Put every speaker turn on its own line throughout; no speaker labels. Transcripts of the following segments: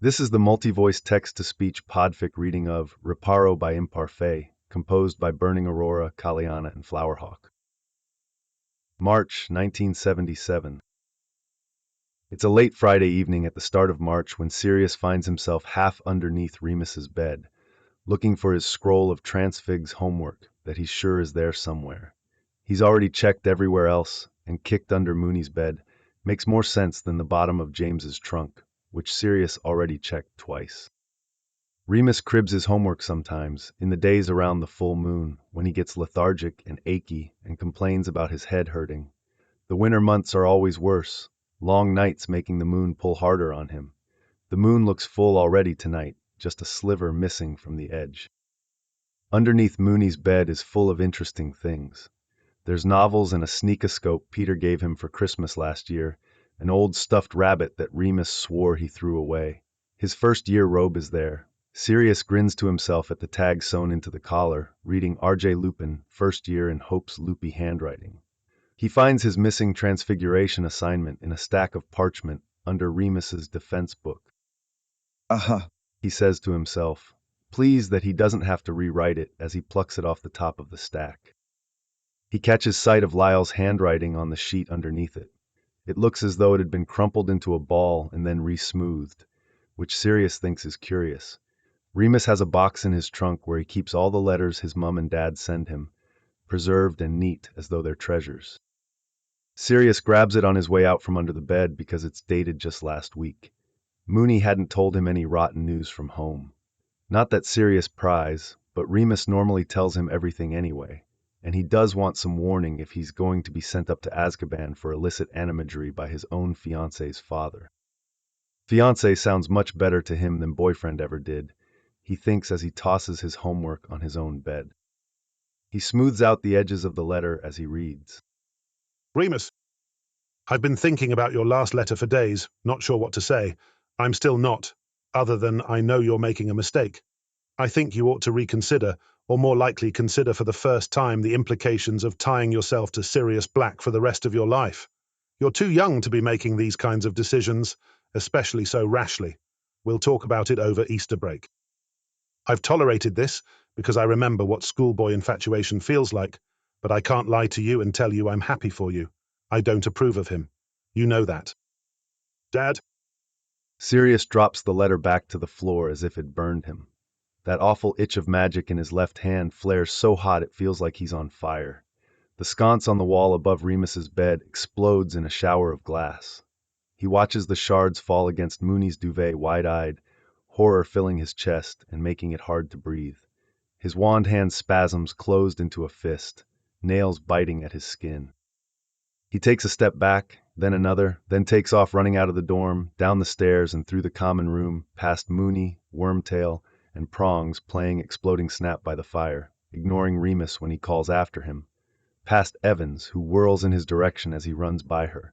This is the multi-voice text-to-speech podfic reading of Reparo by Imparfait, composed by Burning Aurora, Kaliana, and Flowerhawk. March 1977. It's a late Friday evening at the start of March when Sirius finds himself half underneath Remus's bed, looking for his scroll of Transfig's homework that he's sure is there somewhere. He's already checked everywhere else, and kicked under Mooney's bed makes more sense than the bottom of James's trunk, which Sirius already checked twice. Remus cribs his homework sometimes, in the days around the full moon, when he gets lethargic and achy and complains about his head hurting. The winter months are always worse, long nights making the moon pull harder on him. The moon looks full already tonight, just a sliver missing from the edge. Underneath Mooney's bed is full of interesting things. There's novels and a sneakoscope Peter gave him for Christmas last year, an old stuffed rabbit that Remus swore he threw away. His first-year robe is there. Sirius grins to himself at the tag sewn into the collar, reading R.J. Lupin, first year in Hope's loopy handwriting. He finds his missing Transfiguration assignment in a stack of parchment under Remus's defense book.
Aha,
he says to himself, pleased that he doesn't have to rewrite it as he plucks it off the top of the stack. He catches sight of Lyle's handwriting on the sheet underneath it. It looks as though it had been crumpled into a ball and then re-smoothed, which Sirius thinks is curious. Remus has a box in his trunk where he keeps all the letters his mom and dad send him, preserved and neat as though they're treasures. Sirius grabs it on his way out from under the bed because it's dated just last week. Mooney hadn't told him any rotten news from home. Not that Sirius pries, but Remus normally tells him everything anyway, and he does want some warning if he's going to be sent up to Azkaban for illicit animadry by his own fiancé's father. Fiancé sounds much better to him than boyfriend ever did, he thinks as he tosses his homework on his own bed. He smooths out the edges of the letter as he reads.
Remus, I've been thinking about your last letter for days, not sure what to say. I'm still not, other than I know you're making a mistake. I think you ought to reconsider, or more likely consider for the first time the implications of tying yourself to Sirius Black for the rest of your life. You're too young to be making these kinds of decisions, especially so rashly. We'll talk about it over Easter break. I've tolerated this because I remember what schoolboy infatuation feels like, but I can't lie to you and tell you I'm happy for you. I don't approve of him. You know that. Dad?
Sirius drops the letter back to the floor as if it burned him. That awful itch of magic in his left hand flares so hot it feels like he's on fire. The sconce on the wall above Remus's bed explodes in a shower of glass. He watches the shards fall against Mooney's duvet wide-eyed, horror filling his chest and making it hard to breathe. His wand hand spasms closed into a fist, nails biting at his skin. He takes a step back, then another, then takes off running out of the dorm, down the stairs and through the common room, past Mooney, Wormtail, and Prongs playing Exploding Snap by the fire, ignoring Remus when he calls after him, past Evans, who whirls in his direction as he runs by her.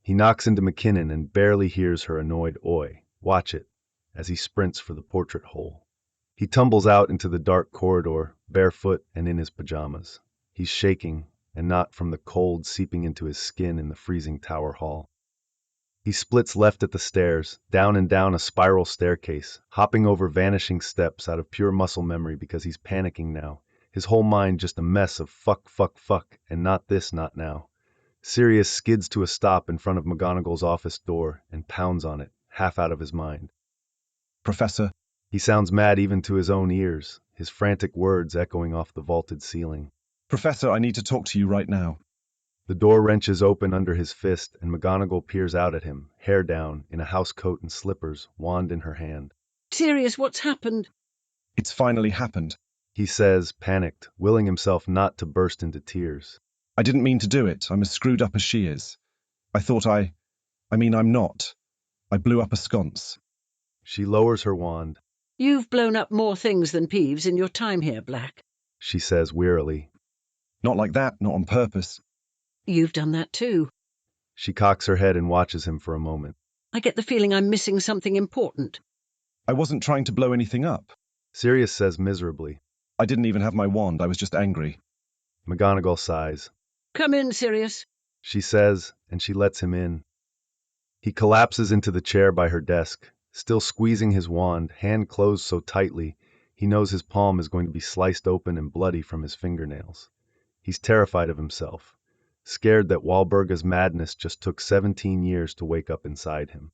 He knocks into McKinnon and barely hears her annoyed "Oi, watch it," as he sprints for the portrait hole. He tumbles out into the dark corridor, barefoot and in his pajamas. He's shaking, and not from the cold seeping into his skin in the freezing tower hall. He splits left at the stairs, down and down a spiral staircase, hopping over vanishing steps out of pure muscle memory because he's panicking now, his whole mind just a mess of fuck, and not this, not now. Sirius skids to a stop in front of McGonagall's office door and pounds on it, half out of his mind.
Professor.
He sounds mad even to his own ears, his frantic words echoing off the vaulted ceiling.
Professor, I need to talk to you right now.
The door wrenches open under his fist, and McGonagall peers out at him, hair down, in a housecoat and slippers, wand in her hand.
Sirius, what's happened?
It's finally happened,
he says, panicked, willing himself not to burst into tears.
I didn't mean to do it. I'm as screwed up as she is. I'm not. I blew up a sconce.
She lowers her wand.
You've blown up more things than Peeves in your time here, Black,
she says wearily.
Not like that, not on purpose.
You've done that too.
She cocks her head and watches him for a moment.
I get the feeling I'm missing something important.
I wasn't trying to blow anything up.
Sirius says miserably.
I didn't even have my wand, I was just angry.
McGonagall sighs.
Come in, Sirius,
she says, and she lets him in. He collapses into the chair by her desk, Still squeezing his wand, hand closed so tightly, he knows his palm is going to be sliced open and bloody from his fingernails. He's terrified of himself, scared that Walburga's madness just took 17 years to wake up inside him.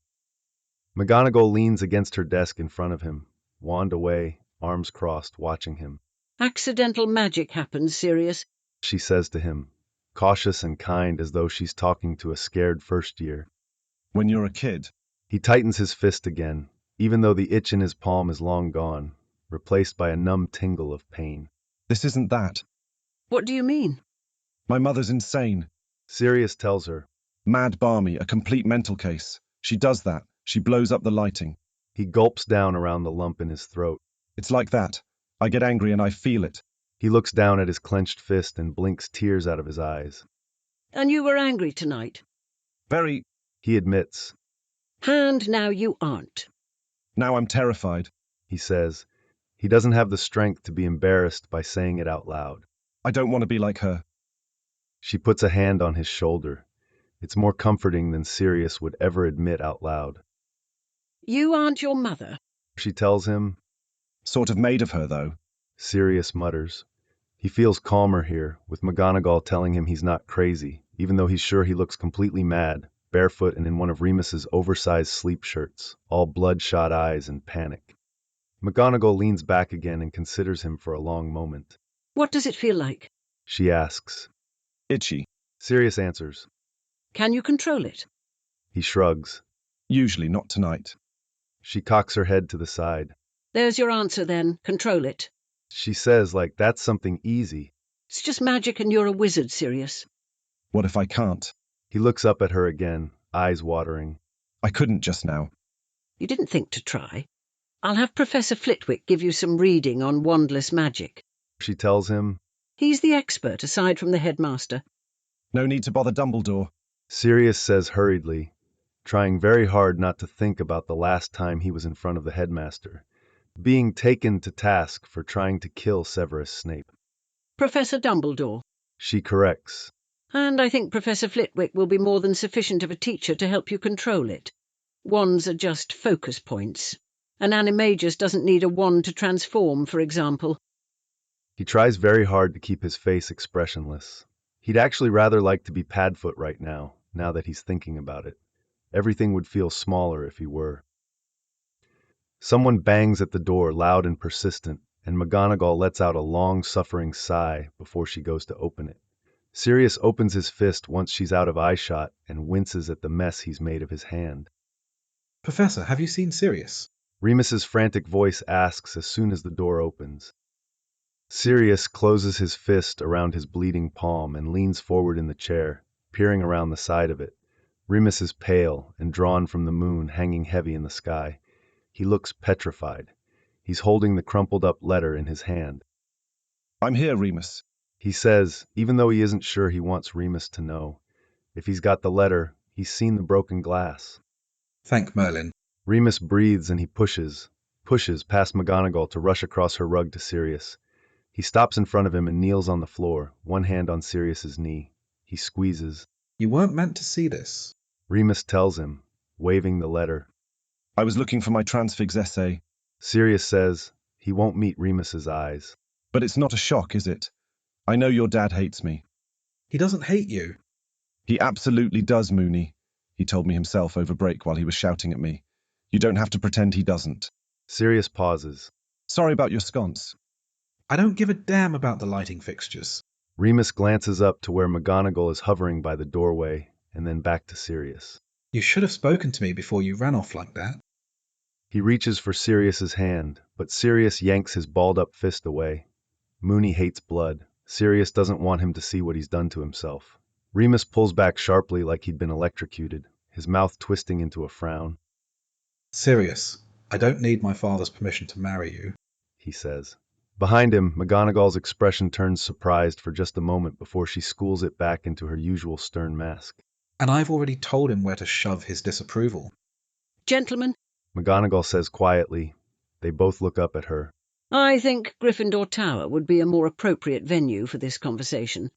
McGonagall leans against her desk in front of him, wand away, arms crossed, watching him.
Accidental magic happens, Sirius.
She says to him, cautious and kind as though she's talking to a scared first year.
When you're a kid,
He tightens his fist again, even though the itch in his palm is long gone, replaced by a numb tingle of pain.
this isn't that.
What do you mean?
My mother's insane.
Sirius tells her.
Mad barmy, a complete mental case. She does that. She blows up the lighting.
He gulps down around the lump in his throat.
It's like that. I get angry and I feel it.
He looks down at his clenched fist and blinks tears out of his eyes.
And you were angry tonight.
Very.
He admits.
And now you aren't.
Now I'm terrified.
He says. He doesn't have the strength to be embarrassed by saying it out loud.
I don't want to be like her.
She puts a hand on his shoulder. It's more comforting than Sirius would ever admit out loud.
You aren't your mother.
She tells him.
Sort of made of her, though.
Sirius mutters. He feels calmer here, with McGonagall telling him he's not crazy, even though he's sure he looks completely mad, barefoot and in one of Remus's oversized sleep shirts, all bloodshot eyes and panic. McGonagall leans back again and considers him for a long moment.
What does it feel like?
She asks.
Itchy.
Sirius answers.
Can you control it?
He shrugs.
Usually not tonight.
She cocks her head to the side.
There's your answer then. Control it.
She says like that's something easy.
It's just magic and you're a wizard, Sirius.
What if I can't?
He looks up at her again, eyes watering.
I couldn't just now.
You didn't think to try. I'll have Professor Flitwick give you some reading on wandless magic.
She tells him.
He's the expert, aside from the headmaster.
No need to bother Dumbledore.
Sirius says hurriedly, trying very hard not to think about the last time he was in front of the headmaster, being taken to task for trying to kill Severus Snape.
Professor Dumbledore.
She corrects.
And I think Professor Flitwick will be more than sufficient of a teacher to help you control it. Wands are just focus points. An animagus doesn't need a wand to transform, for example.
He tries very hard to keep his face expressionless. He'd actually rather like to be Padfoot right now that he's thinking about it. Everything would feel smaller if he were. Someone bangs at the door, loud and persistent, and McGonagall lets out a long-suffering sigh before she goes to open it. Sirius opens his fist once she's out of eyeshot and winces at the mess he's made of his hand.
Professor, have you seen Sirius?
Remus's frantic voice asks as soon as the door opens. Sirius closes his fist around his bleeding palm and leans forward in the chair, peering around the side of it. Remus is pale and drawn from the moon hanging heavy in the sky. He looks petrified. He's holding the crumpled-up letter in his hand.
I'm here, Remus.
He says, even though he isn't sure he wants Remus to know. If he's got the letter, he's seen the broken glass.
Thank Merlin.
Remus breathes and he pushes past McGonagall to rush across her rug to Sirius. He stops in front of him and kneels on the floor, one hand on Sirius's knee. He squeezes.
You weren't meant to see this.
Remus tells him, waving the letter.
I was looking for my transfigs essay.
Sirius says he won't meet Remus's eyes.
But it's not a shock, is it? I know your dad hates me.
He doesn't hate you.
He absolutely does, Moony. He told me himself over break while he was shouting at me. You don't have to pretend he doesn't.
Sirius pauses.
Sorry about your sconce.
I don't give a damn about the lighting fixtures.
Remus glances up to where McGonagall is hovering by the doorway, and then back to Sirius.
You should have spoken to me before you ran off like that.
He reaches for Sirius's hand, but Sirius yanks his balled-up fist away. Moony hates blood. Sirius doesn't want him to see what he's done to himself. Remus pulls back sharply like he'd been electrocuted, his mouth twisting into a frown.
Sirius, I don't need my father's permission to marry you.
He says. Behind him, McGonagall's expression turns surprised for just a moment before she schools it back into her usual stern mask.
And I've already told him where to shove his disapproval.
Gentlemen,
McGonagall says quietly. They both look up at her.
I think Gryffindor Tower would be a more appropriate venue for this conversation.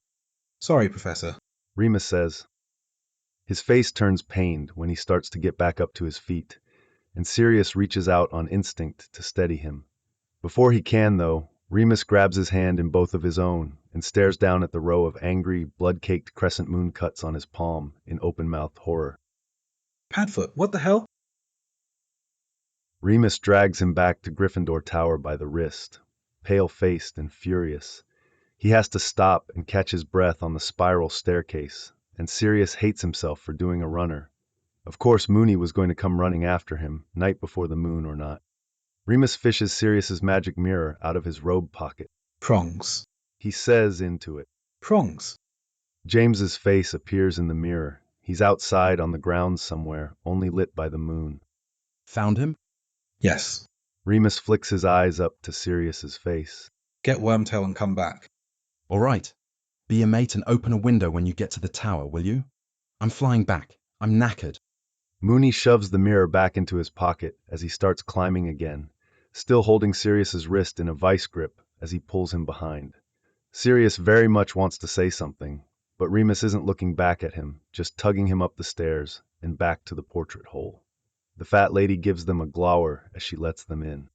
Sorry, Professor.
Remus says. His face turns pained when he starts to get back up to his feet, and Sirius reaches out on instinct to steady him. Before he can, though, Remus grabs his hand in both of his own and stares down at the row of angry, blood-caked crescent moon cuts on his palm in open-mouthed horror.
Padfoot, what the hell?
Remus drags him back to Gryffindor Tower by the wrist, pale-faced and furious. He has to stop and catch his breath on the spiral staircase, and Sirius hates himself for doing a runner. Of course, Moony was going to come running after him, night before the moon or not. Remus fishes Sirius's magic mirror out of his robe pocket.
Prongs.
He says into it.
Prongs.
James's face appears in the mirror. He's outside on the grounds somewhere, only lit by the moon.
Found him?
Yes.
Remus flicks his eyes up to Sirius's face.
Get Wormtail and come back.
All right. Be a mate and open a window when you get to the tower, will you? I'm flying back. I'm knackered.
Moony shoves the mirror back into his pocket as he starts climbing again, still holding Sirius's wrist in a vice grip as he pulls him behind. Sirius very much wants to say something, but Remus isn't looking back at him, just tugging him up the stairs and back to the portrait hole. The fat lady gives them a glower as she lets them in.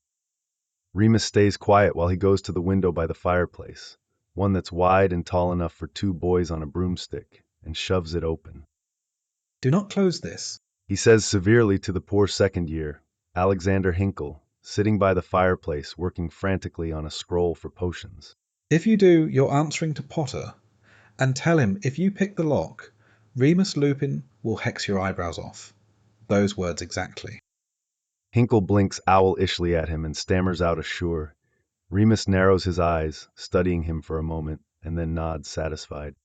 Remus stays quiet while he goes to the window by the fireplace, one that's wide and tall enough for 2 boys on a broomstick, and shoves it open.
Do not close this.
He says severely to the poor second year, Alexander Hinkle, sitting by the fireplace working frantically on a scroll for potions.
If you do, you're answering to Potter. And tell him if you pick the lock, Remus Lupin will hex your eyebrows off. Those words exactly.
Hinkle blinks owlishly at him and stammers out a sure. Remus narrows his eyes, studying him for a moment, and then nods satisfied.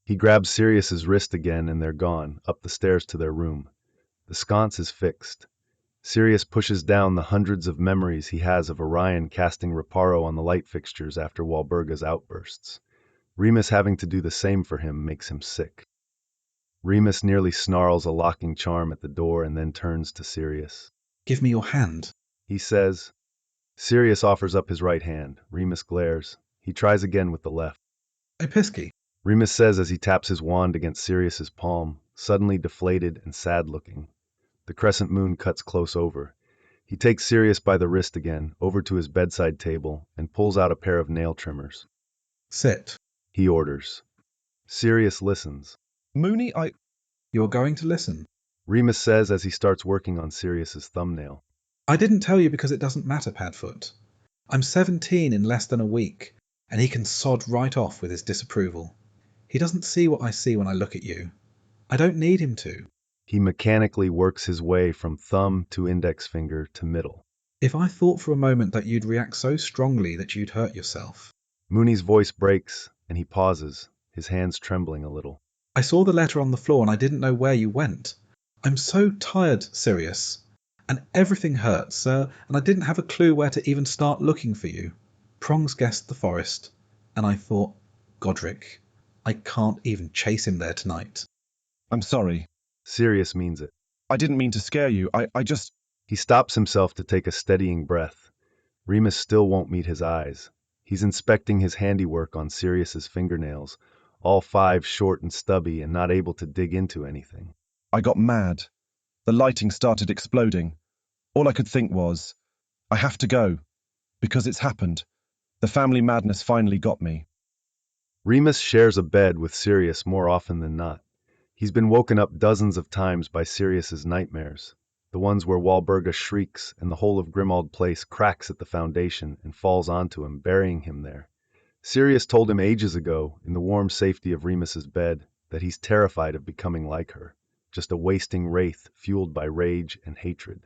He grabs Sirius's wrist again and they're gone, up the stairs to their room. The sconce is fixed. Sirius pushes down the hundreds of memories he has of Orion casting Reparo on the light fixtures after Walburga's outbursts. Remus having to do the same for him makes him sick. Remus nearly snarls a locking charm at the door and then turns to Sirius.
Give me your hand.
He says. Sirius offers up his right hand. Remus glares. He tries again with the left.
Opisky.
Remus says as he taps his wand against Sirius's palm, suddenly deflated and sad-looking. The crescent moon cuts close over. He takes Sirius by the wrist again, over to his bedside table, and pulls out a pair of nail trimmers.
Sit.
He orders. Sirius listens.
Moony,
You're going to listen.
Remus says as he starts working on Sirius's thumbnail.
I didn't tell you because it doesn't matter, Padfoot. I'm 17 in less than a week, and he can sod right off with his disapproval. He doesn't see what I see when I look at you. I don't need him to.
He mechanically works his way from thumb to index finger to middle.
If I thought for a moment that you'd react so strongly that you'd hurt yourself.
Moony's voice breaks, and he pauses, his hands trembling a little.
I saw the letter on the floor and I didn't know where you went. I'm so tired, Sirius. And everything hurts, sir, and I didn't have a clue where to even start looking for you. Prongs guessed the forest, and I thought, Godric, I can't even chase him there tonight.
I'm sorry.
Sirius means it.
I didn't mean to scare you. I just...
He stops himself to take a steadying breath. Remus still won't meet his eyes. He's inspecting his handiwork on Sirius's fingernails, all 5 short and stubby and not able to dig into anything.
I got mad. The lighting started exploding. All I could think was, I have to go. Because it's happened. The family madness finally got me.
Remus shares a bed with Sirius more often than not. He's been woken up dozens of times by Sirius's nightmares, the ones where Walburga shrieks and the whole of Grimmauld Place cracks at the foundation and falls onto him, burying him there. Sirius told him ages ago, in the warm safety of Remus's bed, that he's terrified of becoming like her, just a wasting wraith fueled by rage and hatred.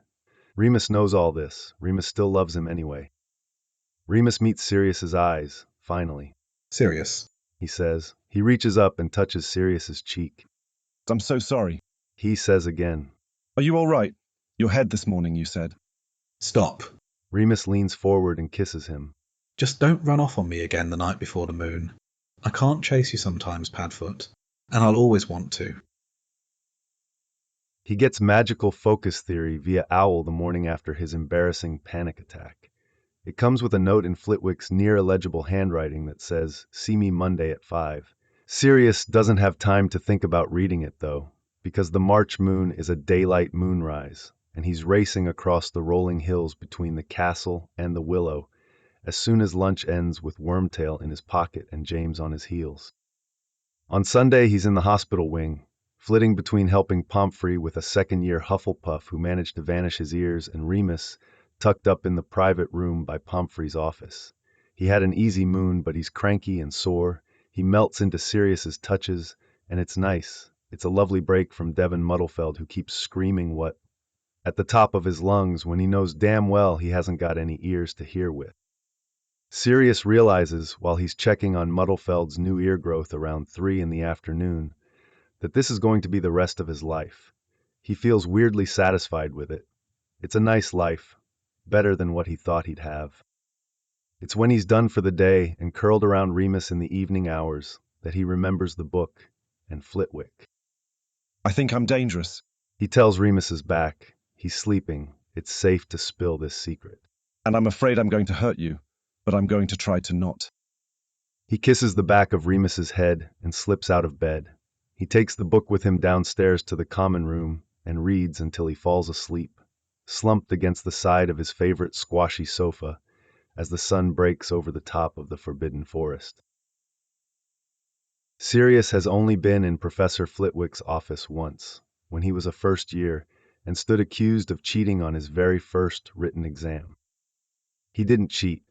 Remus knows all this. Remus still loves him anyway. Remus meets Sirius's eyes, finally.
Sirius.
He says. He reaches up and touches Sirius's cheek.
I'm so sorry.
He says again.
Are you all right? Your head this morning, you said.
Stop.
Remus leans forward and kisses him.
Just don't run off on me again the night before the moon. I can't chase you sometimes, Padfoot, and I'll always want to.
He gets magical focus theory via Owl the morning after his embarrassing panic attack. It comes with a note in Flitwick's near-illegible handwriting that says, "See me Monday at 5. Sirius doesn't have time to think about reading it, though, because the March moon is a daylight moonrise, and he's racing across the rolling hills between the castle and the willow as soon as lunch ends with Wormtail in his pocket and James on his heels. On Sunday, he's in the hospital wing, flitting between helping Pomfrey with a second-year Hufflepuff who managed to vanish his ears and Remus tucked up in the private room by Pomfrey's office. He had an easy moon, but he's cranky and sore. He melts into Sirius's touches, and it's nice. It's a lovely break from Devin Muddlefeld, who keeps screaming what at the top of his lungs when he knows damn well he hasn't got any ears to hear with. Sirius realizes, while he's checking on Muddlefeld's new ear growth around 3 in the afternoon, that this is going to be the rest of his life. He feels weirdly satisfied with it. It's a nice life, better than what he thought he'd have. It's when he's done for the day and curled around Remus in the evening hours that he remembers the book and Flitwick.
I think I'm dangerous.
He tells Remus is back. He's sleeping. It's safe to spill this secret.
And I'm afraid I'm going to hurt you, but I'm going to try to not.
He kisses the back of Remus's head and slips out of bed. He takes the book with him downstairs to the common room and reads until he falls asleep, slumped against the side of his favorite squashy sofa as the sun breaks over the top of the forbidden forest. Sirius has only been in Professor Flitwick's office once, when he was a first year and stood accused of cheating on his very first written exam. He didn't cheat.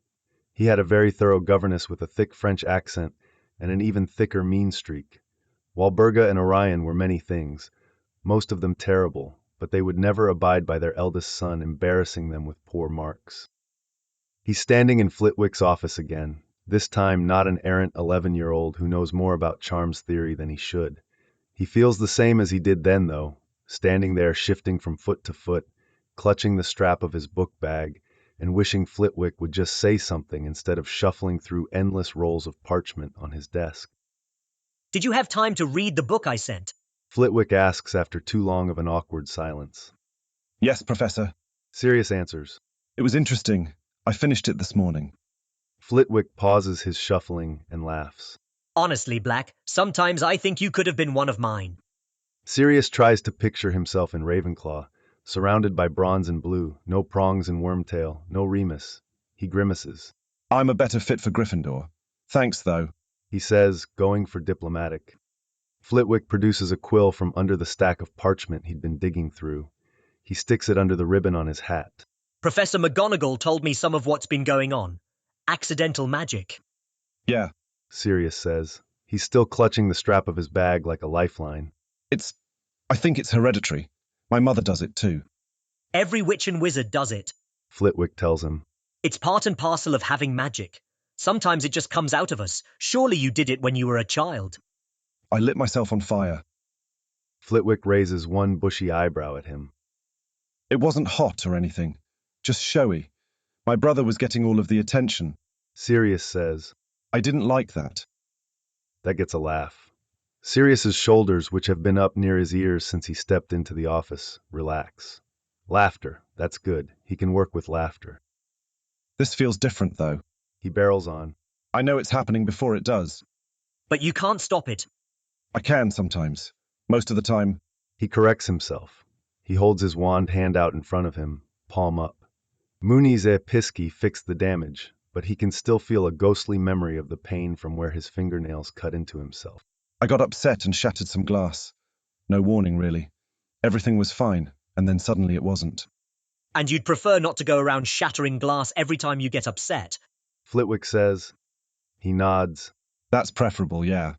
He had a very thorough governess with a thick French accent and an even thicker mean streak. Walburga and Orion were many things, most of them terrible, but they would never abide by their eldest son embarrassing them with poor marks. He's standing in Flitwick's office again, this time not an errant 11-year-old who knows more about charms theory than he should. He feels the same as he did then, though, standing there shifting from foot to foot, clutching the strap of his book bag, and wishing Flitwick would just say something instead of shuffling through endless rolls of parchment on his desk.
Did you have time to read the book I sent?
Flitwick asks after too long of an awkward silence.
Yes, Professor.
Sirius answers.
It was interesting. I finished it this morning.
Flitwick pauses his shuffling and laughs.
Honestly, Black, sometimes I think you could have been one of mine.
Sirius tries to picture himself in Ravenclaw, surrounded by bronze and blue, no prongs and Wormtail, no Remus. He grimaces.
I'm a better fit for Gryffindor. Thanks, though.
He says, going for diplomatic. Flitwick produces a quill from under the stack of parchment he'd been digging through. He sticks it under the ribbon on his hat.
Professor McGonagall told me some of what's been going on. Accidental magic.
Yeah.
Sirius says. He's still clutching the strap of his bag like a lifeline.
I think it's hereditary. My mother does it too.
Every witch and wizard does it.
Flitwick tells him.
It's part and parcel of having magic. Sometimes it just comes out of us. Surely you did it when you were a child.
I lit myself on fire.
Flitwick raises one bushy eyebrow at him.
It wasn't hot or anything. Just showy. My brother was getting all of the attention.
Sirius says.
I didn't like that.
That gets a laugh. Sirius's shoulders, which have been up near his ears since he stepped into the office, relax. Laughter, that's good. He can work with laughter.
This feels different, though.
He barrels on.
I know it's happening before it does.
But you can't stop it.
I can sometimes. Most of the time.
He corrects himself. He holds his wand hand out in front of him, palm up. Mooney's Pisky fixed the damage, but he can still feel a ghostly memory of the pain from where his fingernails cut into himself.
I got upset and shattered some glass. No warning, really. Everything was fine, and then suddenly it wasn't.
And you'd prefer not to go around shattering glass every time you get upset?
Flitwick says. He nods.
That's preferable, yeah.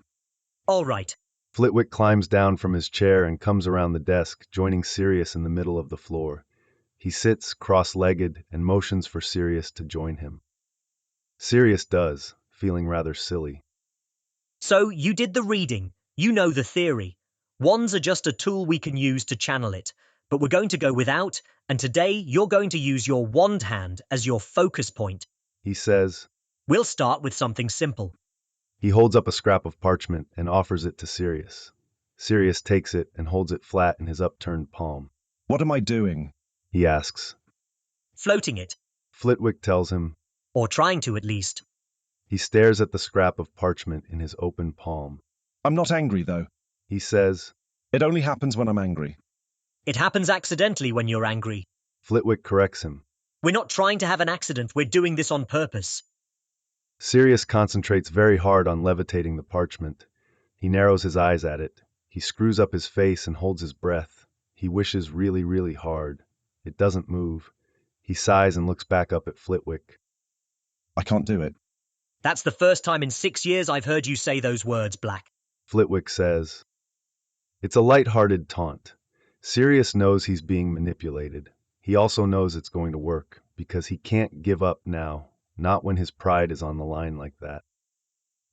All right.
Flitwick climbs down from his chair and comes around the desk, joining Sirius in the middle of the floor. He sits cross-legged and motions for Sirius to join him. Sirius does, feeling rather silly.
So you did the reading. You know the theory. Wands are just a tool we can use to channel it, but we're going to go without, and today you're going to use your wand hand as your focus point.
He says.
We'll start with something simple.
He holds up a scrap of parchment and offers it to Sirius. Sirius takes it and holds it flat in his upturned palm.
What am I doing?
He asks.
Floating it.
Flitwick tells him.
Or trying to, at least.
He stares at the scrap of parchment in his open palm.
I'm not angry, though.
He says.
It only happens when I'm angry.
It happens accidentally when you're angry.
Flitwick corrects him.
We're not trying to have an accident, we're doing this on purpose.
Sirius concentrates very hard on levitating the parchment. He narrows his eyes at it. He screws up his face and holds his breath. He wishes really, really hard. It doesn't move. He sighs and looks back up at Flitwick.
I can't do it.
That's the first time in 6 years I've heard you say those words, Black.
Flitwick says. It's a light-hearted taunt. Sirius knows he's being manipulated. He also knows it's going to work, because he can't give up now, not when his pride is on the line like that.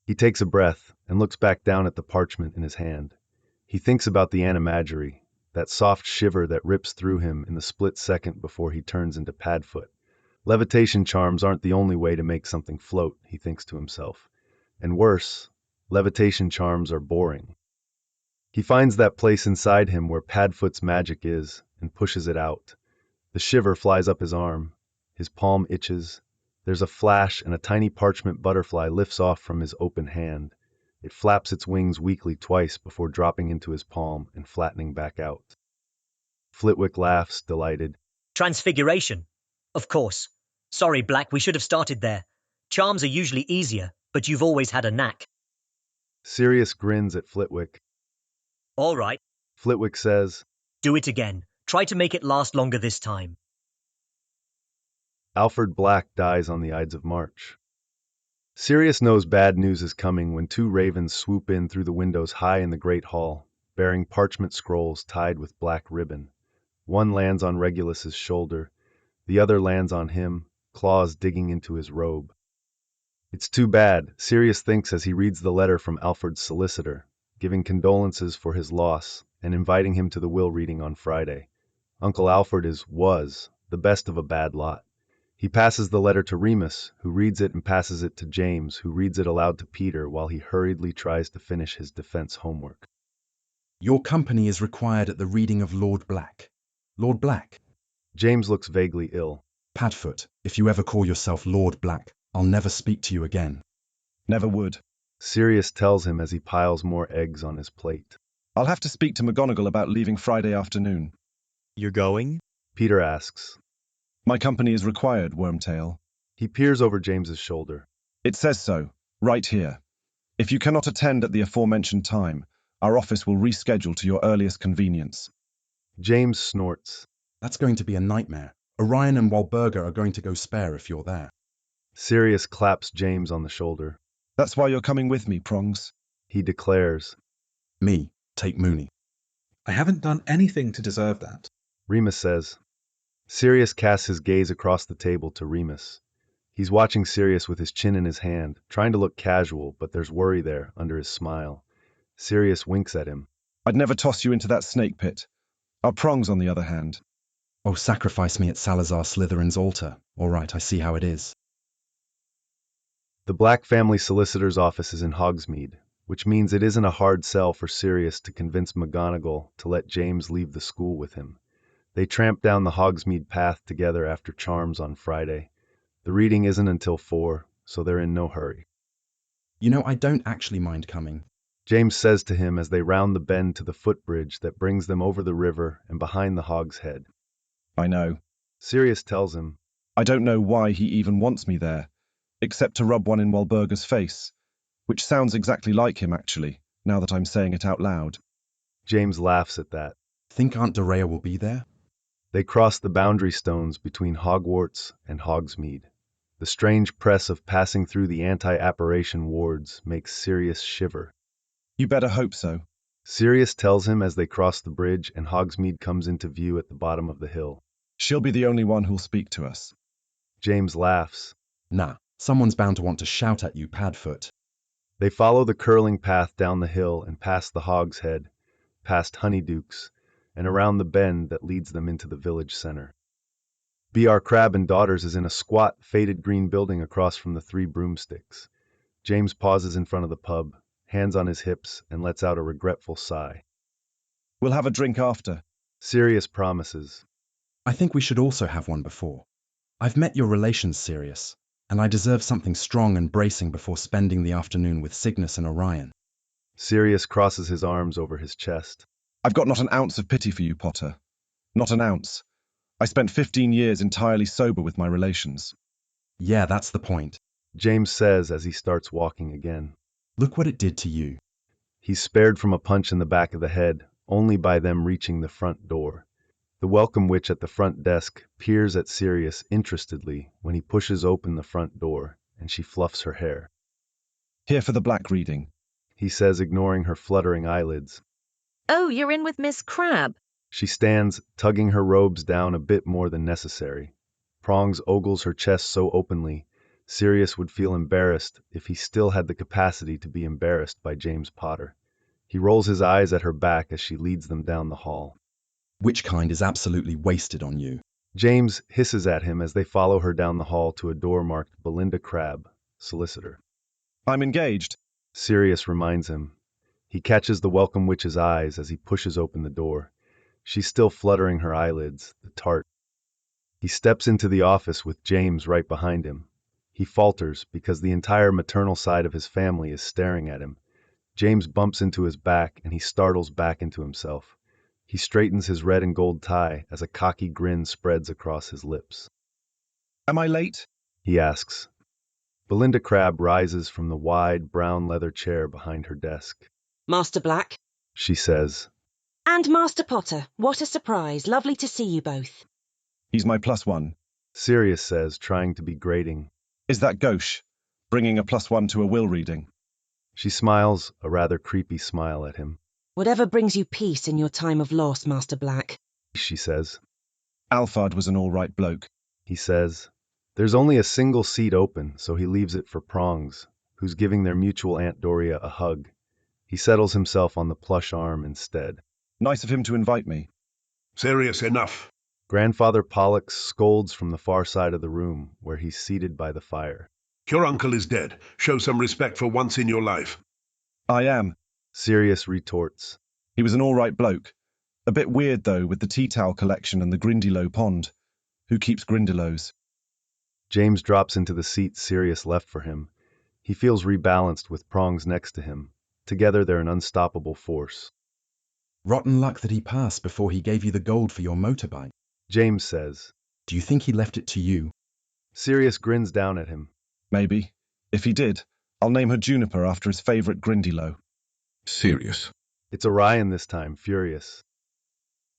He takes a breath and looks back down at the parchment in his hand. He thinks about the animagerie, that soft shiver that rips through him in the split second before he turns into Padfoot. Levitation charms aren't the only way to make something float, he thinks to himself. And worse, levitation charms are boring. He finds that place inside him where Padfoot's magic is and pushes it out. The shiver flies up his arm. His palm itches. There's a flash and a tiny parchment butterfly lifts off from his open hand. It flaps its wings weakly twice before dropping into his palm and flattening back out. Flitwick laughs, delighted.
Transfiguration. Of course. Sorry, Black, we should have started there. Charms are usually easier, but you've always had a knack.
Sirius grins at Flitwick.
All right.
Flitwick says,
Do it again. Try to make it last longer this time.
Alfred Black dies on the Ides of March. Sirius knows bad news is coming when two ravens swoop in through the windows high in the great hall, bearing parchment scrolls tied with black ribbon. One lands on Regulus's shoulder. The other lands on him, claws digging into his robe. It's too bad, Sirius thinks as he reads the letter from Alfred's solicitor, giving condolences for his loss and inviting him to the will reading on Friday. Uncle Alfred was the best of a bad lot. He passes the letter to Remus, who reads it and passes it to James, who reads it aloud to Peter while he hurriedly tries to finish his defense homework.
Your company is required at the reading of Lord Black. Lord Black?
James looks vaguely ill.
Padfoot, if you ever call yourself Lord Black, I'll never speak to you again.
Never would.
Sirius tells him as he piles more eggs on his plate.
I'll have to speak to McGonagall about leaving Friday afternoon.
You're going?
Peter asks.
My company is required, Wormtail.
He peers over James's shoulder.
It says so, right here. If you cannot attend at the aforementioned time, our office will reschedule to your earliest convenience.
James snorts.
That's going to be a nightmare. Orion and Walburga are going to go spare if you're there.
Sirius claps James on the shoulder.
That's why you're coming with me, Prongs.
He declares.
Me, take Mooney.
I haven't done anything to deserve that.
Remus says. Sirius casts his gaze across the table to Remus. He's watching Sirius with his chin in his hand, trying to look casual, but there's worry there under his smile. Sirius winks at him.
I'd never toss you into that snake pit. Our Prongs, on the other hand.
Oh, sacrifice me at Salazar Slytherin's altar. All right, I see how it is.
The Black family solicitor's office is in Hogsmeade, which means it isn't a hard sell for Sirius to convince McGonagall to let James leave the school with him. They tramp down the Hogsmeade path together after charms on Friday. The reading isn't until 4, so they're in no hurry.
You know, I don't actually mind coming.
James says to him as they round the bend to the footbridge that brings them over the river and behind the Hog's Head.
I know.
Sirius tells him.
I don't know why he even wants me there, except to rub one in Walburga's face, which sounds exactly like him, actually, now that I'm saying it out loud.
James laughs at that.
Think Aunt Dorea will be there?
They cross the boundary stones between Hogwarts and Hogsmeade. The strange press of passing through the anti-apparition wards makes Sirius shiver.
You better hope so.
Sirius tells him as they cross the bridge and Hogsmeade comes into view at the bottom of the hill.
She'll be the only one who'll speak to us.
James laughs.
Nah, someone's bound to want to shout at you, Padfoot.
They follow the curling path down the hill and past the Hog's Head, past Honeydukes, and around the bend that leads them into the village center. B.R. Crabbe and Daughters is in a squat, faded green building across from the 3 broomsticks. James pauses in front of the pub, hands on his hips, and lets out a regretful sigh.
We'll have a drink after.
Sirius promises.
I think we should also have one before. I've met your relations, Sirius, and I deserve something strong and bracing before spending the afternoon with Cygnus and Orion.
Sirius crosses his arms over his chest.
I've got not an ounce of pity for you, Potter. Not an ounce. I spent 15 years entirely sober with my relations.
Yeah, that's the point.
James says as he starts walking again.
Look what it did to you.
He's spared from a punch in the back of the head only by them reaching the front door. The welcome witch at the front desk peers at Sirius interestedly when he pushes open the front door, and she fluffs her hair.
Here for the Black reading.
He says, ignoring her fluttering eyelids.
Oh, you're in with Miss Crab.
She stands, tugging her robes down a bit more than necessary. Prongs ogles her chest so openly, Sirius would feel embarrassed if he still had the capacity to be embarrassed by James Potter. He rolls his eyes at her back as she leads them down the hall.
Which kind is absolutely wasted on you?
James hisses at him as they follow her down the hall to a door marked Belinda Crab, solicitor.
I'm engaged.
Sirius reminds him. He catches the welcome witch's eyes as he pushes open the door. She's still fluttering her eyelids, the tart. He steps into the office with James right behind him. He falters because the entire maternal side of his family is staring at him. James bumps into his back and he startles back into himself. He straightens his red and gold tie as a cocky grin spreads across his lips.
Am I late?
He asks. Belinda Crab rises from the wide brown leather chair behind her desk.
Master Black.
She says.
And Master Potter, what a surprise. Lovely to see you both.
He's my +1.
Sirius says, trying to be grating.
Is that gauche? Bringing a +1 to a will reading.
She smiles, a rather creepy smile at him.
Whatever brings you peace in your time of loss, Master Black.
She says.
Alphard was an all right bloke.
He says. There's only a single seat open, so he leaves it for Prongs, who's giving their mutual Aunt Doria a hug. He settles himself on the plush arm instead.
Nice of him to invite me.
Sirius, enough.
Grandfather Pollux scolds from the far side of the room, where he's seated by the fire.
Your uncle is dead. Show some respect for once in your life.
I am.
Sirius retorts.
He was an all right bloke. A bit weird, though, with the tea towel collection and the Grindylow pond. Who keeps Grindylows?
James drops into the seat Sirius left for him. He feels rebalanced with Prongs next to him. Together they're an unstoppable force.
Rotten luck that he passed before he gave you the gold for your motorbike.
James says.
Do you think he left it to you?
Sirius grins down at him.
Maybe. If he did, I'll name her Juniper after his favourite Grindylow.
Sirius.
It's Orion this time, furious.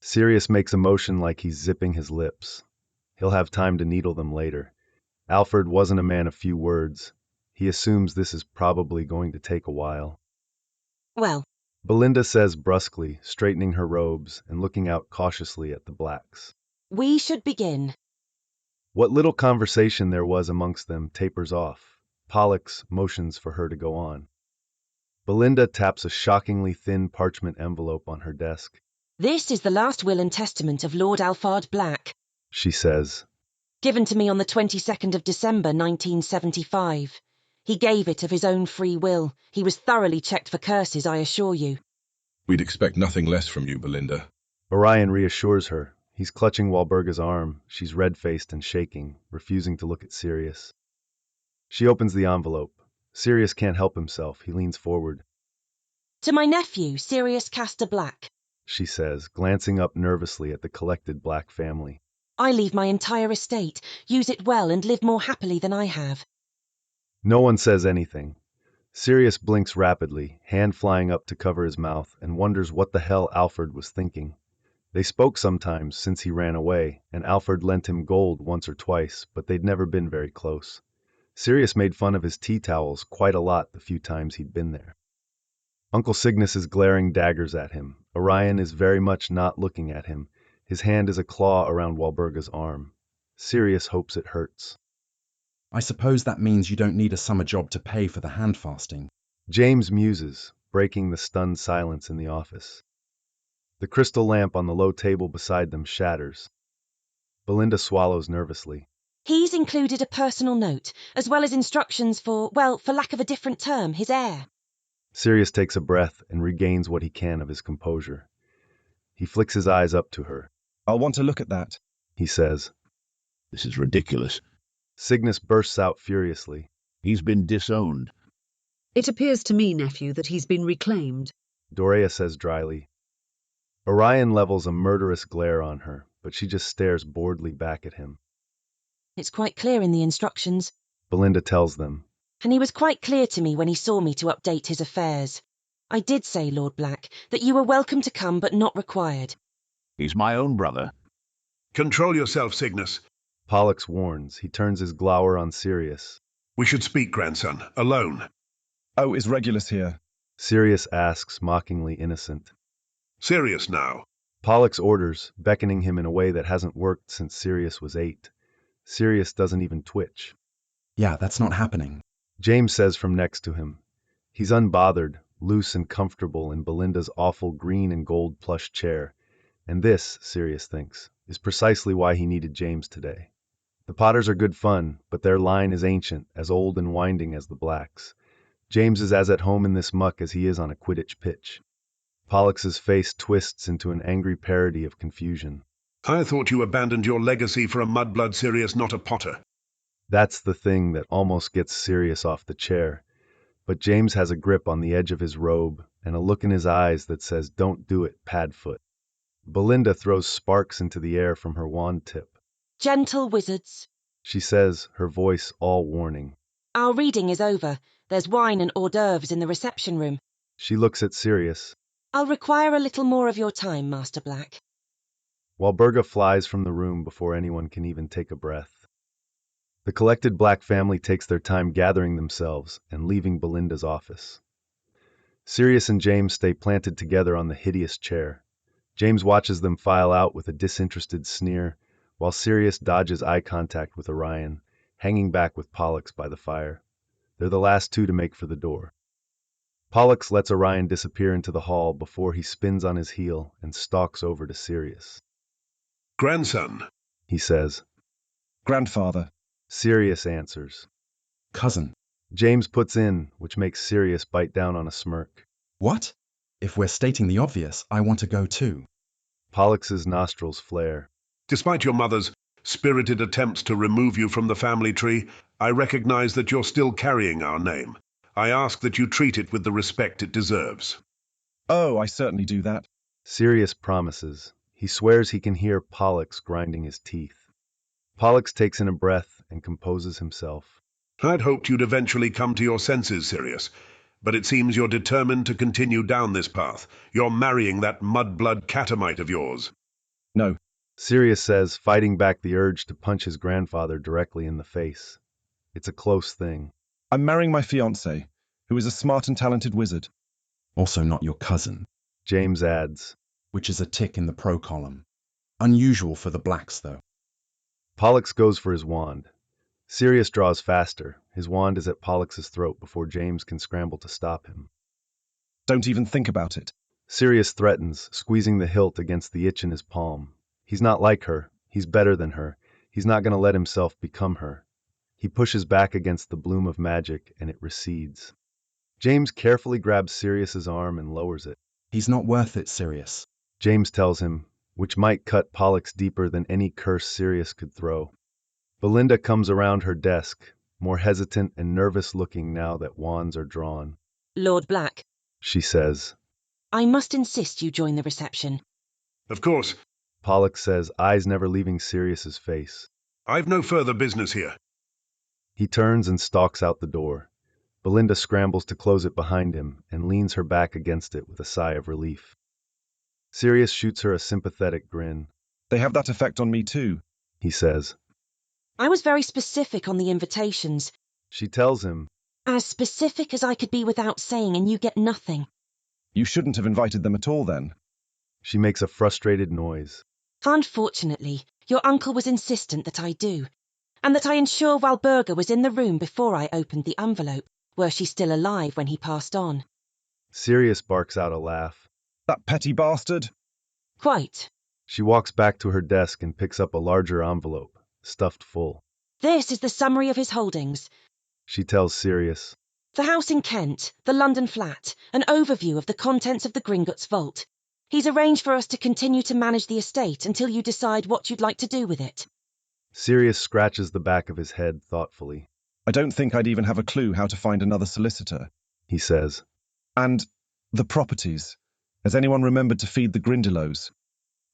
Sirius makes a motion like he's zipping his lips. He'll have time to needle them later. Alfred wasn't a man of few words. He assumes this is probably going to take a while.
Well,
Belinda says brusquely, straightening her robes and looking out cautiously at the Blacks.
we should begin.
What little conversation there was amongst them tapers off. Pollux motions for her to go on. Belinda taps a shockingly thin parchment envelope on her desk.
This is the last will and testament of Lord Alphard Black,
She says.
given to me on the 22nd of December 1975. He gave it of his own free will. He was thoroughly checked for curses, I assure you.
We'd expect nothing less from you, Belinda.
Orion reassures her. He's clutching Walburga's arm. She's red-faced and shaking, refusing to look at Sirius. She opens the envelope. Sirius can't help himself. He leans forward.
To my nephew, Sirius Castor Black,
She says, glancing up nervously at the collected Black family.
I leave my entire estate, use it well and live more happily than I have.
No one says anything. Sirius blinks rapidly, hand flying up to cover his mouth, and wonders what the hell Alfred was thinking. They spoke sometimes since he ran away, and Alfred lent him gold once or twice, but they'd never been very close. Sirius made fun of his tea towels quite a lot the few times he'd been there. Uncle Cygnus is glaring daggers at him. Orion is very much not looking at him. His hand is a claw around Walburga's arm. Sirius hopes it hurts.
I suppose that means you don't need a summer job to pay for the hand fasting.
James muses, breaking the stunned silence in the office. The crystal lamp on the low table beside them shatters. Belinda swallows nervously.
He's included a personal note, as well as instructions for, well, for lack of a different term, his heir.
Sirius takes a breath and regains what he can of his composure. He flicks his eyes up to her.
I'll want to look at that.
He says.
This is ridiculous.
Cygnus bursts out furiously.
He's been disowned.
It appears to me, nephew, that he's been reclaimed.
Dorea says dryly. Orion levels a murderous glare on her, but she just stares boredly back at him.
It's quite clear in the instructions.
Belinda tells them.
And he was quite clear to me when he saw me to update his affairs. I did say, Lord Black, that you were welcome to come but not required.
He's my own brother.
Control yourself, Cygnus.
Pollux warns. He turns his glower on Sirius.
We should speak, grandson, alone.
Oh, is Regulus here?
Sirius asks, mockingly innocent.
Sirius now.
Pollux orders, beckoning him in a way that hasn't worked since Sirius was 8. Sirius doesn't even twitch.
Yeah, that's not happening.
James says from next to him. He's unbothered, loose and comfortable in Belinda's awful green and gold plush chair. And this, Sirius thinks, is precisely why he needed James today. The Potters are good fun, but their line is ancient, as old and winding as the Blacks. James is as at home in this muck as he is on a Quidditch pitch. Pollux's face twists into an angry parody of confusion.
I thought you abandoned your legacy for a mudblood Sirius, not a Potter.
That's the thing that almost gets Sirius off the chair. But James has a grip on the edge of his robe and a look in his eyes that says, "Don't do it, Padfoot." Belinda throws sparks into the air from her wand tip.
Gentle wizards.
She says, her voice all warning.
Our reading is over. There's wine and hors d'oeuvres in the reception room.
She looks at Sirius.
I'll require a little more of your time, Master Black.
Walburga flies from the room before anyone can even take a breath. The collected Black family takes their time gathering themselves and leaving Belinda's office. Sirius and James stay planted together on the hideous chair. James watches them file out with a disinterested sneer, while Sirius dodges eye contact with Orion, hanging back with Pollux by the fire. They're the last two to make for the door. Pollux lets Orion disappear into the hall before he spins on his heel and stalks over to Sirius.
Grandson,
he says.
Grandfather.
Sirius answers.
Cousin.
James puts in, which makes Sirius bite down on a smirk.
What? If we're stating the obvious, I want to go too.
Pollux's nostrils flare.
Despite your mother's spirited attempts to remove you from the family tree, I recognize that you're still carrying our name. I ask that you treat it with the respect it deserves.
Oh, I certainly do that.
Sirius promises. He swears he can hear Pollux grinding his teeth. Pollux takes in a breath and composes himself.
I'd hoped you'd eventually come to your senses, Sirius, but it seems you're determined to continue down this path. You're marrying that mudblood catamite of yours.
No.
Sirius says, fighting back the urge to punch his grandfather directly in the face. It's a close thing.
I'm marrying my fiancée, who is a smart and talented wizard.
Also not your cousin.
James adds.
Which is a tick in the pro column. Unusual for the Blacks, though.
Pollux goes for his wand. Sirius draws faster. His wand is at Pollux's throat before James can scramble to stop him.
Don't even think about it.
Sirius threatens, squeezing the hilt against the itch in his palm. He's not like her. He's better than her. He's not going to let himself become her. He pushes back against the bloom of magic, and it recedes. James carefully grabs Sirius's arm and lowers it.
He's not worth it, Sirius.
James tells him, which might cut Pollux deeper than any curse Sirius could throw. Belinda comes around her desk, more hesitant and nervous-looking now that wands are drawn.
Lord Black,
she says.
I must insist you join the reception.
Of course.
Pollux says, eyes never leaving Sirius's face.
I've no further business here.
He turns and stalks out the door. Belinda scrambles to close it behind him and leans her back against it with a sigh of relief. Sirius shoots her a sympathetic grin.
They have that effect on me too,
he says.
I was very specific on the invitations.
She tells him.
As specific as I could be without saying, and you get nothing.
You shouldn't have invited them at all then.
She makes a frustrated noise.
Unfortunately, your uncle was insistent that I do, and that I ensure Walburga was in the room before I opened the envelope, were she still alive when he passed on.
Sirius barks out a laugh.
That petty bastard?
Quite.
She walks back to her desk and picks up a larger envelope, stuffed full.
This is the summary of his holdings.
She tells Sirius.
The house in Kent, the London flat, an overview of the contents of the Gringotts vault. He's arranged for us to continue to manage the estate until you decide what you'd like to do with it.
Sirius scratches the back of his head thoughtfully.
I don't think I'd even have a clue how to find another solicitor,
he says.
And the properties. Has anyone remembered to feed the Grindylows?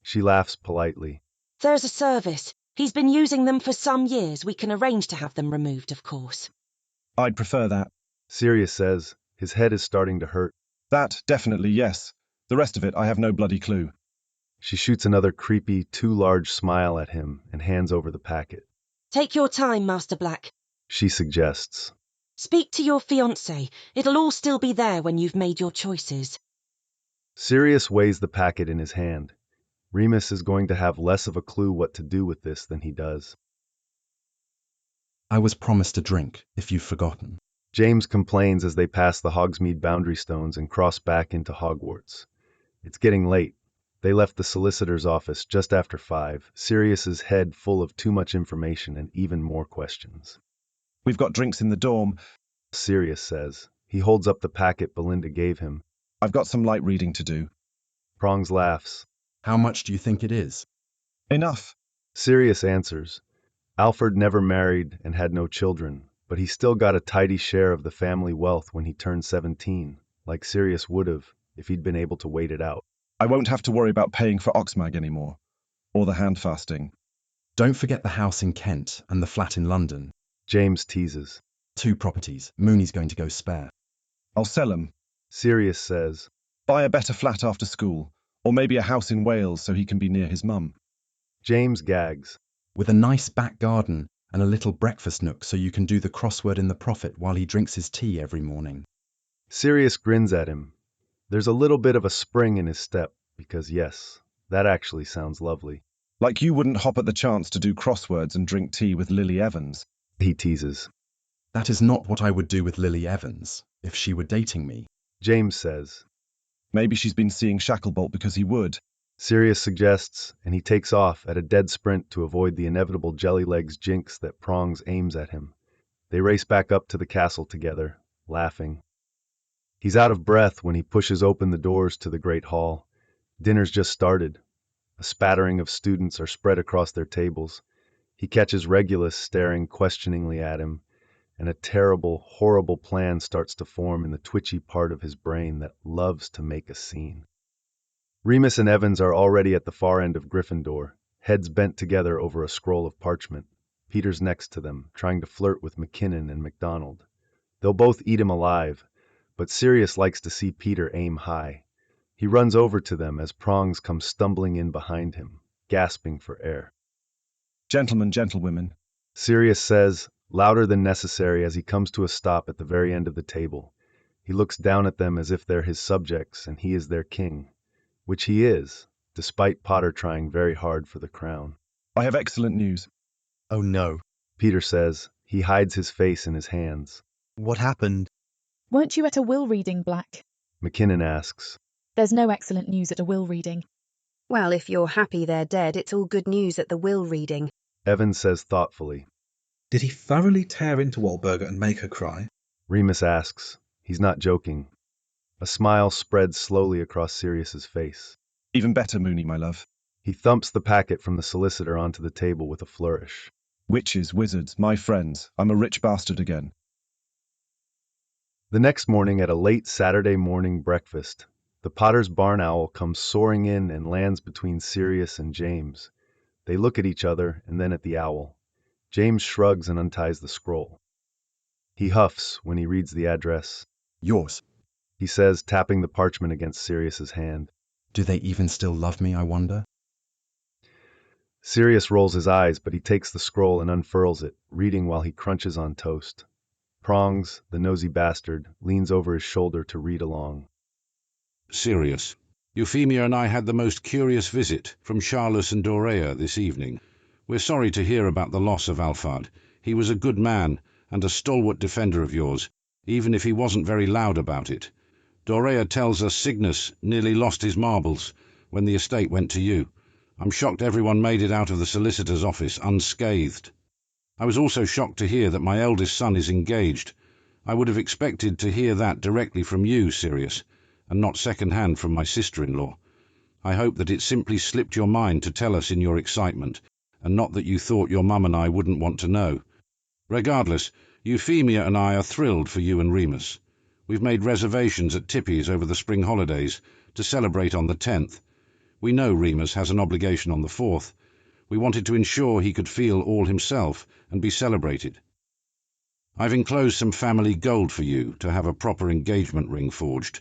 She laughs politely.
There's a service. He's been using them for some years. We can arrange to have them removed, of course.
I'd prefer that.
Sirius says. His head is starting to hurt.
That, definitely, yes. The rest of it, I have no bloody clue.
She shoots another creepy, too large smile at him and hands over the packet.
Take your time, Master Black.
She suggests.
Speak to your fiancé. It'll all still be there when you've made your choices.
Sirius weighs the packet in his hand. Remus is going to have less of a clue what to do with this than he does.
I was promised a drink, if you've forgotten.
James complains as they pass the Hogsmeade boundary stones and cross back into Hogwarts. It's getting late. They left the solicitor's office just after 5, Sirius's head full of too much information and even more questions.
We've got drinks in the dorm,
Sirius says. He holds up the packet Belinda gave him.
I've got some light reading to do.
Prongs laughs.
How much do you think it is?
Enough.
Sirius answers. Alfred never married and had no children, but he still got a tidy share of the family wealth when he turned 17, like Sirius would have if he'd been able to wait it out.
I won't have to worry about paying for Oxmag anymore, or the hand fasting.
Don't forget the house in Kent and the flat in London.
James teases.
2 properties. Mooney's going to go spare.
I'll sell them.
Sirius says.
Buy a better flat after school, or maybe a house in Wales so he can be near his mum.
James gags.
With a nice back garden and a little breakfast nook so you can do the crossword in the Prophet while he drinks his tea every morning.
Sirius grins at him. There's a little bit of a spring in his step, because yes, that actually sounds lovely.
Like you wouldn't hop at the chance to do crosswords and drink tea with Lily Evans.
He teases.
That is not what I would do with Lily Evans, if she were dating me.
James says.
Maybe she's been seeing Shacklebolt because he would.
Sirius suggests, and he takes off at a dead sprint to avoid the inevitable Jellylegs jinx that Prongs aims at him. They race back up to the castle together, laughing. He's out of breath when he pushes open the doors to the great hall. Dinner's just started. A spattering of students are spread across their tables. He catches Regulus staring questioningly at him, and a terrible, horrible plan starts to form in the twitchy part of his brain that loves to make a scene. Remus and Evans are already at the far end of Gryffindor, heads bent together over a scroll of parchment. Peter's next to them, trying to flirt with McKinnon and MacDonald. They'll both eat him alive, but Sirius likes to see Peter aim high. He runs over to them as Prongs comes stumbling in behind him, gasping for air.
Gentlemen, gentlewomen,
Sirius says, louder than necessary as he comes to a stop at the very end of the table. He looks down at them as if they're his subjects and he is their king, which he is, despite Potter trying very hard for the crown.
I have excellent news.
Oh no,
Peter says. He hides his face in his hands.
what happened?
Weren't you at a will reading, Black?
McKinnon asks.
There's no excellent news at a will reading.
Well, if you're happy they're dead, it's all good news at the will reading.
Evans says thoughtfully.
Did he thoroughly tear into Wahlberger and make her cry?
Remus asks. He's not joking. A smile spreads slowly across Sirius's face.
Even better, Mooney, my love.
He thumps the packet from the solicitor onto the table with a flourish.
Witches, wizards, my friends, I'm a rich bastard again.
The next morning at a late Saturday morning breakfast, the Potter's barn owl comes soaring in and lands between Sirius and James. They look at each other and then at the owl. James shrugs and unties the scroll. He huffs when he reads the address.
Yours.
He says, tapping the parchment against Sirius's hand.
Do they even still love me, I wonder?
Sirius rolls his eyes, but he takes the scroll and unfurls it, reading while he crunches on toast. Prongs, the nosy bastard, leans over his shoulder to read along.
Sirius, Euphemia and I had the most curious visit from Charlus and Dorea this evening. We're sorry to hear about the loss of Alphard. He was a good man and a stalwart defender of yours, even if he wasn't very loud about it. Dorea tells us Cygnus nearly lost his marbles when the estate went to you. I'm shocked everyone made it out of the solicitor's office unscathed. I was also shocked to hear that my eldest son is engaged. I would have expected to hear that directly from you, Sirius, and not second-hand from my sister-in-law. I hope that it simply slipped your mind to tell us in your excitement, and not that you thought your mum and I wouldn't want to know. Regardless, Euphemia and I are thrilled for you and Remus. We've made reservations at Tippy's over the spring holidays to celebrate on the 10th. We know Remus has an obligation on the 4th. We wanted to ensure he could feel all himself and be celebrated. I've enclosed some family gold for you to have a proper engagement ring forged.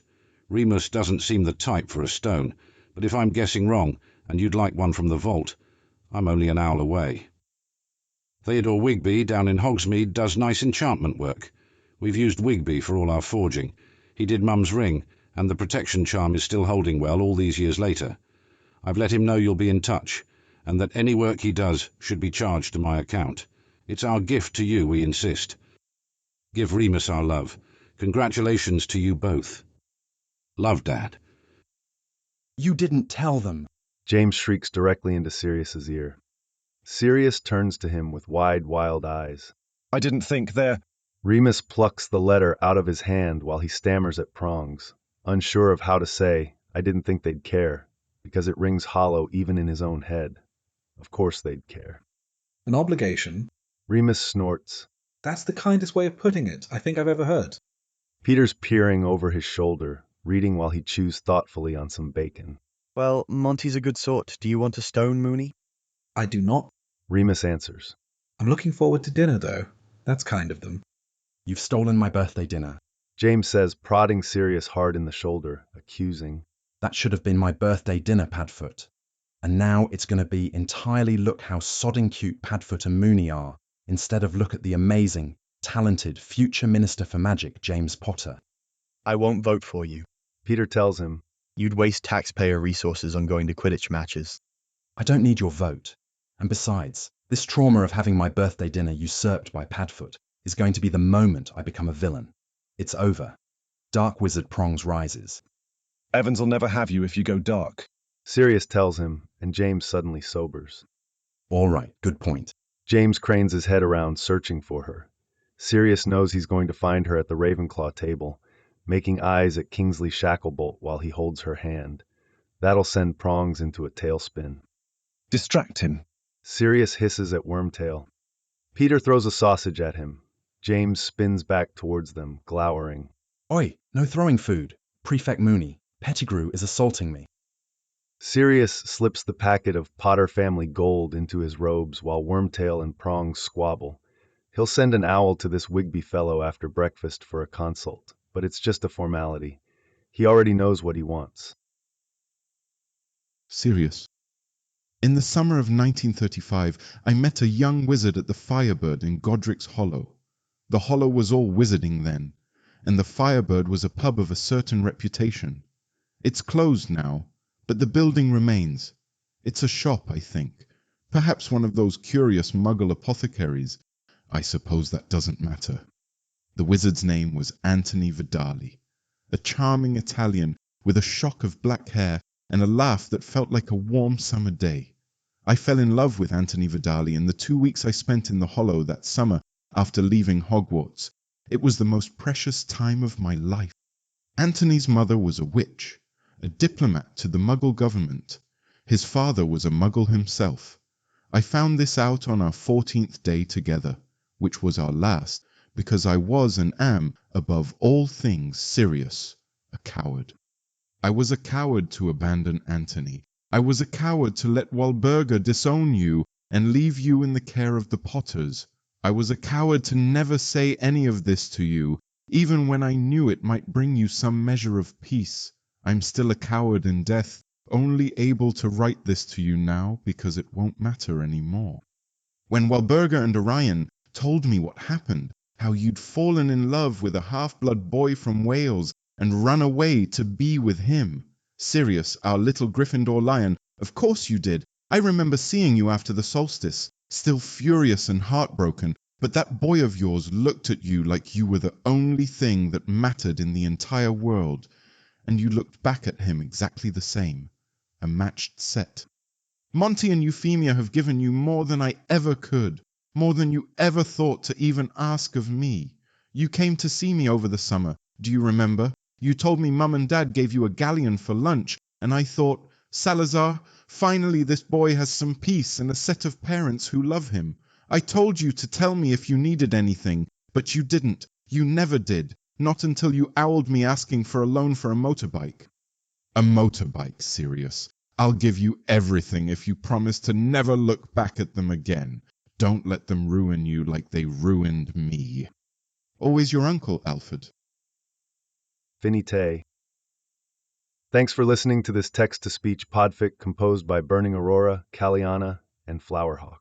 Remus doesn't seem the type for a stone, but if I'm guessing wrong, and you'd like one from the vault, I'm only an hour away. Theodore Wigby down in Hogsmeade does nice enchantment work. We've used Wigby for all our forging. He did Mum's ring, and the protection charm is still holding well all these years later. I've let him know you'll be in touch, and that any work he does should be charged to my account. It's our gift to you, we insist. Give Remus our love. Congratulations to you both. Love, Dad.
You didn't tell them.
James shrieks directly into Sirius's ear. Sirius turns to him with wide, wild eyes.
I didn't think there.
Remus plucks the letter out of his hand while he stammers at Prongs, unsure of how to say, I didn't think they'd care, because it rings hollow even in his own head. Of course they'd care.
An obligation?
Remus snorts.
That's the kindest way of putting it I think I've ever heard.
Peter's peering over his shoulder, reading while he chews thoughtfully on some bacon.
Well, Monty's a good sort. Do you want a stone, Mooney?
I do not.
Remus answers.
I'm looking forward to dinner, though. That's kind of them.
You've stolen my birthday dinner.
James says, prodding Sirius hard in the shoulder, accusing.
That should have been my birthday dinner, Padfoot. And now it's going to be entirely look how sodding cute Padfoot and Mooney are, instead of look at the amazing, talented future Minister for Magic, James Potter.
I won't vote for you.
Peter tells him.
You'd waste taxpayer resources on going to Quidditch matches.
I don't need your vote. And besides, this trauma of having my birthday dinner usurped by Padfoot is going to be the moment I become a villain. It's over. Dark Wizard Prongs rises.
Evans will never have you if you go dark.
Sirius tells him, and James suddenly sobers.
All right, good point.
James cranes his head around, searching for her. Sirius knows he's going to find her at the Ravenclaw table, making eyes at Kingsley Shacklebolt while he holds her hand. That'll send Prongs into a tailspin.
Distract him.
Sirius hisses at Wormtail. Peter throws a sausage at him. James spins back towards them, glowering.
Oi, no throwing food. Prefect Mooney, Pettigrew is assaulting me.
Sirius slips the packet of Potter family gold into his robes while Wormtail and Prongs squabble. He'll send an owl to this Wigby fellow after breakfast for a consult, but it's just a formality. He already knows what he wants.
Sirius. In the summer of 1935, I met a young wizard at the Firebird in Godric's Hollow. The Hollow was all wizarding then, and the Firebird was a pub of a certain reputation. It's closed now, but the building remains. It's a shop, I think. Perhaps one of those curious Muggle apothecaries. I suppose that doesn't matter. The wizard's name was Anthony Vidali, a charming Italian with a shock of black hair and a laugh that felt like a warm summer day. I fell in love with Anthony Vidali in the 2 weeks I spent in the Hollow that summer after leaving Hogwarts. It was the most precious time of my life. Anthony's mother was a witch, a diplomat to the Muggle government. His father was a Muggle himself. I found this out on our 14th day together, which was our last, because I was and am, above all things, Sirius, a coward. I was a coward to abandon Anthony. I was a coward to let Walburga disown you and leave you in the care of the Potters. I was a coward to never say any of this to you, even when I knew it might bring you some measure of peace. I'm still a coward in death, only able to write this to you now because it won't matter anymore. When Walburga and Orion told me what happened, how you'd fallen in love with a half-blood boy from Wales and run away to be with him. Sirius, our little Gryffindor lion, of course you did. I remember seeing you after the solstice, still furious and heartbroken, but that boy of yours looked at you like you were the only thing that mattered in the entire world, and you looked back at him exactly the same, a matched set. Monty and Euphemia have given you more than I ever could, more than you ever thought to even ask of me. You came to see me over the summer, do you remember? You told me Mum and Dad gave you a galleon for lunch, and I thought, Salazar, finally this boy has some peace and a set of parents who love him. I told you to tell me if you needed anything, but you didn't. You never did, not until you owled me asking for a loan for a motorbike. A motorbike, Sirius. I'll give you everything if you promise to never look back at them again. Don't let them ruin you like they ruined me. Always your uncle, Alfred.
Finite. Thanks for listening to this text-to-speech podfic composed by Burning Aurora, Caliana, and Flowerhawk.